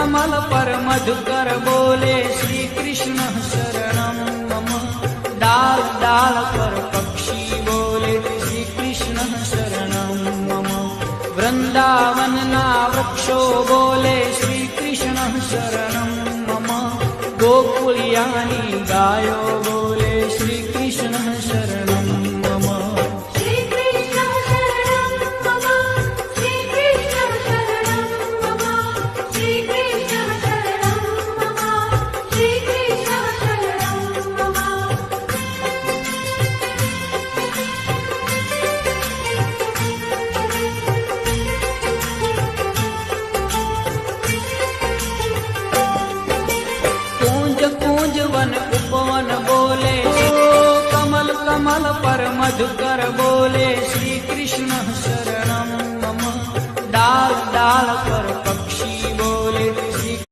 कमल पर मधुकर बोले श्री कृष्ण शरणं मम। डाल डाल पर पक्षी बोले श्री कृष्ण शरणं मम। वृंदावन ना वृक्षो बोले श्री कृष्ण शरणं मम। गोकुलियानी गायो बोले श्री कृष्ण शरणं मम। श्री कृष्ण शरणं मम। श्री कृष्ण शरणं मम। श्री कृष्ण शरणं मम। श्री कृष्ण शरणं मम। कूंज कूंज वन उपवन बोले कमल कमल पर मधुकर बोले श्री कृष्ण शरणं मम। डाल डाल पर